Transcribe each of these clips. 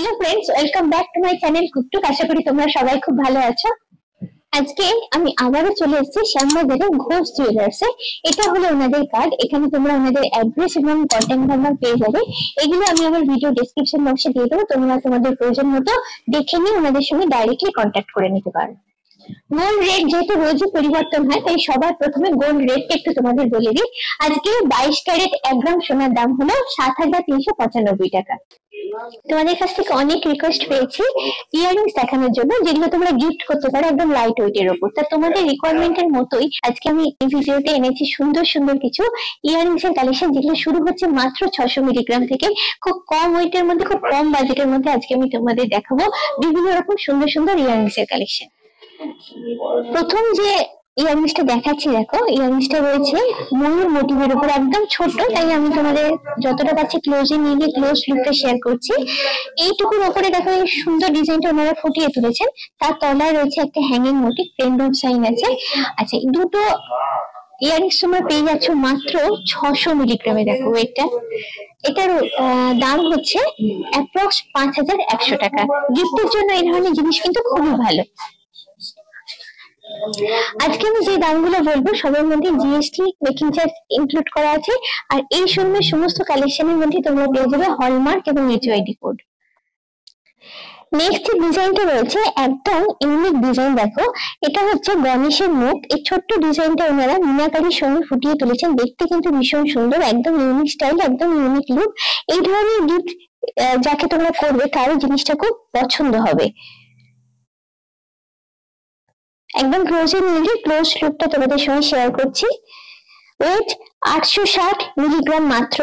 Hello friends, welcome back to my channel Cooktuk. আশা করি তোমরা সবাই খুব ভালো আছো। আজকে আমি আবারও চলে এসেছি শ্যামবাজারের ঘোষ জুয়েলার্সে। এটা হলো ওনাদের কার্ড। এখানে তোমরা ওনাদের অ্যাড্রেস এবং কন্ট্যাক্ট নাম্বার পেয়ে যাবে। এগুলো আমি আমার ভিডিও ডেসক্রিপশন বক্সে দিয়ে দেবো, তোমরা তোমাদের প্রয়োজন মতো দেখে নিয়ে ওনাদের সঙ্গে ডাইরেক্টলি কন্ট্যাক্ট করে নিতে পারো। গোল্ড রেট যেহেতু রোজই পরিবর্তন হয়, তাই সবার প্রথমে গোল্ড রেটটা একটু তোমাদের বলে দিই। আজকে 22 ক্যারেট 1 গ্রাম সোনার দাম হলো 7,395 টাকা। তোমাদের কাছ থেকে অনেক রিকোয়েস্ট পেয়েছি ইয়াররিংস দেখানোর জন্য, যেগুলো তোমরা গিফট করতে পারো একদম লাইট ওয়েটের উপর। তা তোমাদের রিকোয়ারমেন্টের মতোই আজকে আমি এই ভিডিওতে এনেছি সুন্দর সুন্দর কিছু ইয়াররিংস এর কালেকশন, যেগুলো শুরু হচ্ছে মাত্র 600 মিলিগ্রাম থেকে। খুব কম ওয়েটের মধ্যে, খুব কম বাজেটের মধ্যে আজকে আমি তোমাদের দেখাবো বিভিন্ন রকম সুন্দর সুন্দর ইয়াররিংস এর কালেকশন। প্রথম যে ইয়াররিংসটা দেখাচ্ছি, দেখো ইয়াররিংসটা রয়েছে ময়ূর মোটিভের উপর, একদম ছোট, তাই আমি তোমাদের যতটা পাচ্ছি ক্লোজে নিয়ে গিয়ে ক্লোজ লুকটা শেয়ার করছি। এইটুকুর উপরে দেখো এই সুন্দর ডিজাইনটা ওনারা ফুটিয়ে তুলেছেন। তার তলায় রয়েছে একটা হ্যাঙ্গিং মোটিভ, পেন্ডুলাম সাইন আছে। আচ্ছা, দুটো ইয়াররিংস তোমরা পেয়ে যাচ্ছ মাত্র 600 মিলিগ্রামে। দেখো ওয়েটটা, এটার দাম হচ্ছে অ্যাপ্রক্স 5,100 টাকা। গিফটের জন্য এই ধরনের জিনিস কিন্তু খুবই ভালো। আজকে আমি যে দামগুলো বলবো সবের মধ্যে জিএসটি মেকিং চার্জ ইনক্লুড করা আছে, আর এই শোরুমের সমস্ত কালেকশনের মধ্যে তোমরা পেয়ে যাবে হলমার্ক এবং এইচইডি কোড। নেক্সট ডিজাইনটা রয়েছে একদম ইউনিক ডিজাইন। দেখো এটা হচ্ছে গণেশের মুখ। এই ছোট্ট ডিজাইনটা ওনারা মিনাকারির সঙ্গে ফুটিয়ে তুলেছেন, দেখতে কিন্তু ভীষণ সুন্দর, একদম ইউনিক স্টাইল, একদম ইউনিক লুক। এই ধরনের গিফট যাকে তোমরা করবে তারও জিনিসটা খুব পছন্দ হবে। একদম ক্লোজে নিয়ে ক্লোজ লুকটা তোমাদের সঙ্গে শেয়ার করছি। ওয়েট 860 মিলিগ্রাম মাত্র,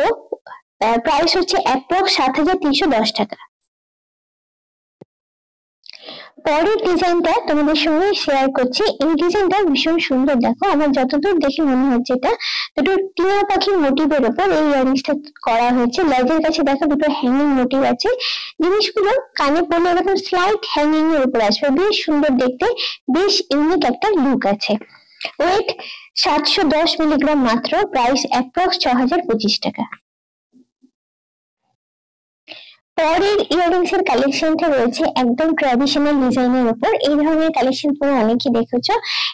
প্রাইস হচ্ছে অ্যাপ্রক্স 7,310 টাকা। পরের ডিজাইনটা তোমাদের সঙ্গে শেয়ার করছি। এই ডিজাইনটা ভীষণ সুন্দর। দেখো আমার যতদূর দেখে মনে হচ্ছে এটা দুটো টিয়া পাখির মোটিভের উপর এই ইয়াররিংসটা করা হয়েছে। লেজের কাছে দেখো দুটো হ্যাঙ্গিং মোটিভ আছে। জিনিসগুলো কানে পড়লে এরকম স্লাইট হ্যাঙ্গিং এর উপর আসবে, বেশ সুন্দর দেখতে, বেশ ইউনিক একটা লুক আছে। ওয়েট 710 মিলিগ্রাম মাত্র, প্রাইস অ্যাপ্রক্স 6,025 টাকা। পরের ইয়াররিংস এর কালেকশনটা রয়েছে একদম ট্র্যাডিশনাল ডিজাইনের উপর। এই ধরনের কালেকশন তোমরা অনেকেই দেখেছো।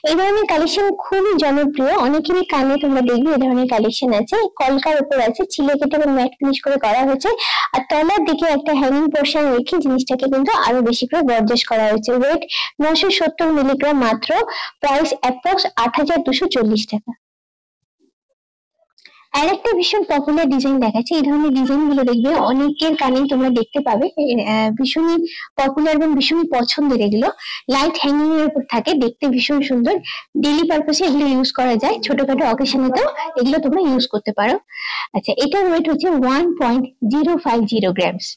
এই ধরনের কালেকশন খুবই জনপ্রিয়, অনেকেরই কানে তোমরা দেখবে এই ধরনের কালেকশন আছে। কলকার উপর আছে, ছিলে কেটে এবং ম্যাট ফিনিশ করে করা হয়েছে, আর তলার দিকে একটা হ্যাঙ্গিং পোর্শন রেখে জিনিসটাকে কিন্তু আরো বেশি করে গর্জাস করা হয়েছে। ওয়েট 970 মিলিগ্রাম মাত্র, প্রাইস অ্যাপ্রক্স 8,240 টাকা। আর একটা ভীষণ পপুলার ডিজাইন দেখাচ্ছি। এই ধরনের ডিজাইন গুলো দেখবে অনেকের কানেই তোমরা দেখতে পাবে, ভীষণই পপুলার এবং ভীষণই পছন্দের। এগুলো লাইট হ্যাঙ্গিং এর উপর থাকে, দেখতে ভীষণ সুন্দর। ডেইলি পারপাসে এগুলো ইউজ করা যায়, ছোটখাটো অকেশনেতেও এগুলো তোমরা ইউজ করতে পারো। আচ্ছা, এটার ওয়েট হচ্ছে 1.050 গ্রামস।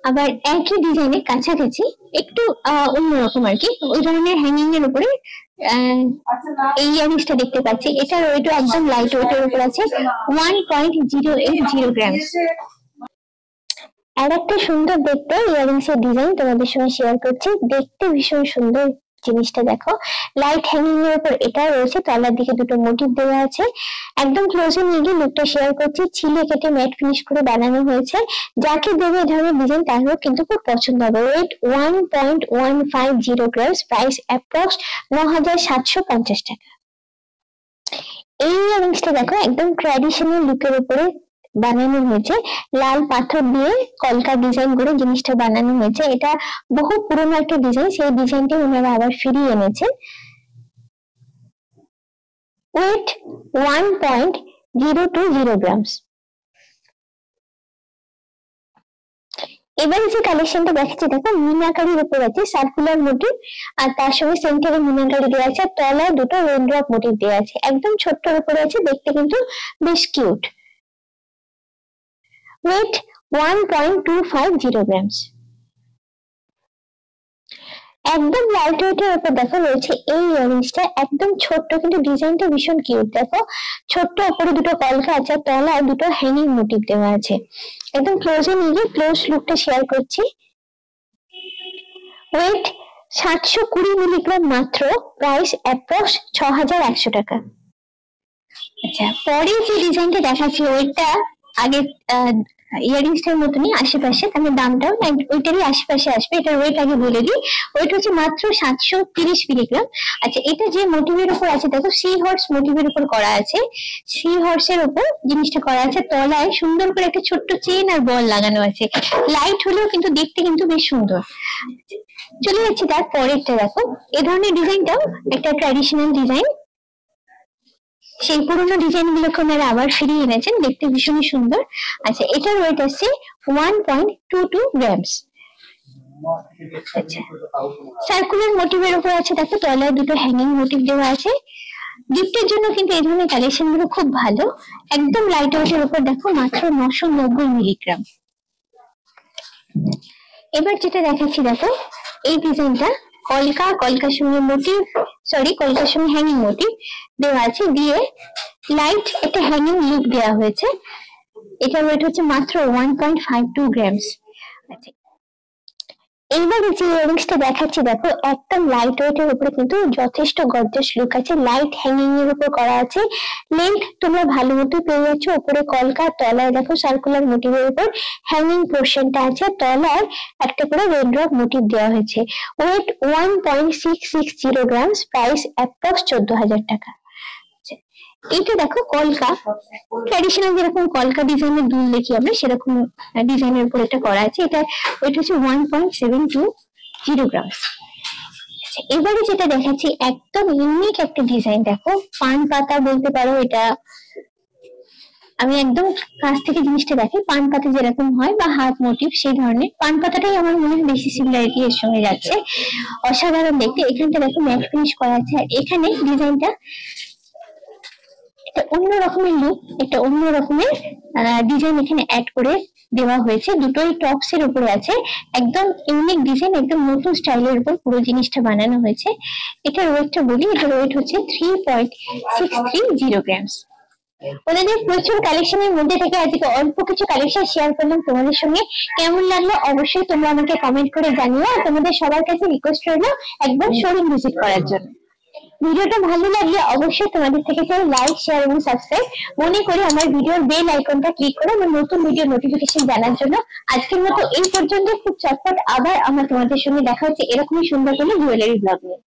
আবার একই ডিজাইনের কাছাকাছি একটু অন্যরকম আর কি, ওই ধরনের হ্যাঙ্গিং এর উপরে এই ইয়াররিংসটা দেখতে পাচ্ছি। এটার ওয়েটও একদম লাইট ওয়েটের উপর আছে, 1.080 গ্রামস। আর একটা সুন্দর দেখতে ইয়াররিংস এর ডিজাইন তোমাদের সঙ্গে শেয়ার করছি, দেখতে ভীষণ সুন্দর। জিনিসটা দেখো লাইট হ্যাঙ্গিং এর উপর এটা রয়েছে, তলার দিকে দুটো মোটিভ দেওয়া আছে। একদম ক্লোজে নিয়ে গিয়ে লুকটা শেয়ার করছি। ছিলে কেটে ম্যাট ফিনিশ করে বানানো হয়েছে, যাকে দেবে এই ধরনের ডিজাইন তারও কিন্তু খুব পছন্দ হবে। ওয়েট 1.150 গ্রামস, প্রাইস অ্যাপ্রক্স 9,750 টাকা। এই ইয়াররিংসটা দেখো একদম ট্র্যাডিশনাল লুকের উপরে বানানো হয়েছে, লাল পাথর দিয়ে কলকা ডিজাইন করে জিনিসটা বানানো হয়েছে। এটা বহু পুরনো একটা ডিজাইন, সেই ডিজাইনটা ওনারা আবার ফিরিয়ে এনেছেন। Weight 1.020 grams. এবার যে কালেকশনটা দেখাচ্ছি, দেখো মিনাকারির উপর আছে সার্কুলার মোটিভ, আর তার সঙ্গে সেন্টারে মিনাকারি দেওয়া আছে, তলায় দুটো রেইনড্রপ মোটিভ দেওয়া আছে। একদম ছোট্টর উপরে আছে, দেখতে কিন্তু বেশ কিউট। Weight 1.250 grams. একদম লাইট ওয়েটের উপর দেখো রয়েছে এই ইয়াররিংসটা, একদম ছোট্ট কিন্তু ডিজাইনটা ভীষণ কিউট। দেখো ছোট্ট উপরে দুটো কলকা আছে, তলায় দুটো হ্যাঙ্গিং মোটিভ দেওয়া আছে। একদম ক্লোজে নিয়ে ক্লোজ লুকটা শেয়ার করছি। ওয়েট 720 মিলিগ্রাম মাত্র, প্রাইস অ্যাপ্রক্স 6,100 টাকা। আচ্ছা, পরে যে ডিজাইনটা দেখাচ্ছি ওইটা আগে ইয়ারিংসটার মতনই আশেপাশে, তাহলে দামটাও ওইটারই আশেপাশে আসবে। এটার ওয়েট আগে বলে দিই, ওয়েট হচ্ছে মাত্র 730 মিলিগ্রাম। আচ্ছা, এটা যে মোটিভের উপর আছে দেখো, সি হর্স মোটিভের উপর করা আছে, সি হর্সের উপর জিনিসটা করা আছে। তলায় সুন্দর করে একটা ছোট্ট চেন আর বল লাগানো আছে, লাইট হলেও কিন্তু দেখতে কিন্তু বেশ সুন্দর। চলে যাচ্ছি তার পরেরটা, দেখো এই ধরনের ডিজাইনটাও একটা ট্র্যাডিশনাল ডিজাইন, সেই পুরোনো ডিজাইন গুলোকে ওনারা আবার ফিরিয়ে এনেছেন, দেখতে ভীষণই সুন্দর। আচ্ছা, এটার ওয়েট আছে 1.22 গ্রামস। আচ্ছা, সার্কুলার মোটিভের উপর আছে, দেখো তলায় দুটো হ্যাঙ্গিং মোটিভ দেওয়া আছে। গিফটের জন্য কিন্তু এই ধরনের কালেকশন গুলো খুব ভালো। একদম লাইট ওয়েটের উপর দেখো, মাত্র 990 মিলিগ্রাম। এবার যেটা দেখাচ্ছি দেখো, এই ডিজাইনটা কলকার সঙ্গে মোটিভ, কলকার সঙ্গে হ্যাঙ্গিং মোটিভ দেওয়া আছে, দিয়ে লাইট একটা হ্যাঙ্গিং লুক দেওয়া হয়েছে। এটার ওয়েট হচ্ছে মাত্র 1.52 গ্রামস। আচ্ছা, এইবারে যে ইয়ারিংসটা দেখাচ্ছি দেখো, একদম লাইট ওয়েটের উপরে কিন্তু যথেষ্ট গর্জাস লুক আছে, লাইট হ্যাঙ্গিং এর উপর করা আছে। লেন্থ তোমরা ভালো মতো পেয়ে যাচ্ছ। উপরে কলকা, তলায় দেখো সার্কুলার মোটিভের উপর হ্যাঙ্গিং পোর্শনটা আছে, তলায় একটা করে রেড ড্রপ মোটিভ দেওয়া হয়েছে। ওয়েট 1.660 গ্রামস, প্রাইস অ্যাপ্রক্স 14,000 টাকা। এইটা দেখো কলকা, ট্র্যাডিশনাল যেরকম কলকা ডিজাইনের দুল দেখি আমরা, সেরকম ডিজাইনের উপর এটা করা আছে। এটা ওয়েট হচ্ছে 1.720 গ্রামস। এবারে যেটা দেখাচ্ছি একদম ইউনিক একটা ডিজাইন, দেখো পান পাতা বলতে পারো এটা। আমি একদম কাছ থেকে জিনিসটা দেখি, পান পাতা যেরকম হয় বা হাত মোটিভ সেই ধরনের, পান পাতাটাই আমার মনে হয় বেশি সিমিলারিটি এর সঙ্গে যাচ্ছে। অসাধারণ দেখতে। এখানটা দেখো ম্যাট ফিনিশ করা আছে, আর এখানে ডিজাইনটা অন্য রকমের লুক, একটা অন্য রকমের ডিজাইন এখানে অ্যাড করে দেওয়া হয়েছে। দুটোই টপস এর উপরে আছে, একদম ইউনিক ডিজাইন, একদম নতুন স্টাইলের উপর পুরো জিনিসটা বানানো হয়েছে। এটার ওয়েটটা বলি, এটার ওয়েট হচ্ছে 3.630 গ্রামস। ওনাদের প্রচুর কালেকশনের মধ্যে থেকে আজকে অল্প কিছু কালেকশন শেয়ার করলাম তোমাদের সঙ্গে। কেমন লাগলো অবশ্যই তোমরা আমাকে কমেন্ট করে জানিও, আর তোমাদের সবার কাছে রিকোয়েস্ট রইলো একবার শোরুম ভিজিট করার জন্য। ভিডিওটা ভালো লাগলে অবশ্যই তোমাদের থেকে চাই লাইক, শেয়ার এবং সাবস্ক্রাইব। মনে করে আমার ভিডিওর বেল আইকনটা ক্লিক করে আমার নতুন ভিডিও নোটিফিকেশন জানার জন্য। আজকের মতো এই পর্যন্ত। খুব চটপট আবার আমার তোমাদের সঙ্গে দেখা হচ্ছে এরকমই সুন্দর কোনো জুয়েলারি ব্লগ নিয়ে।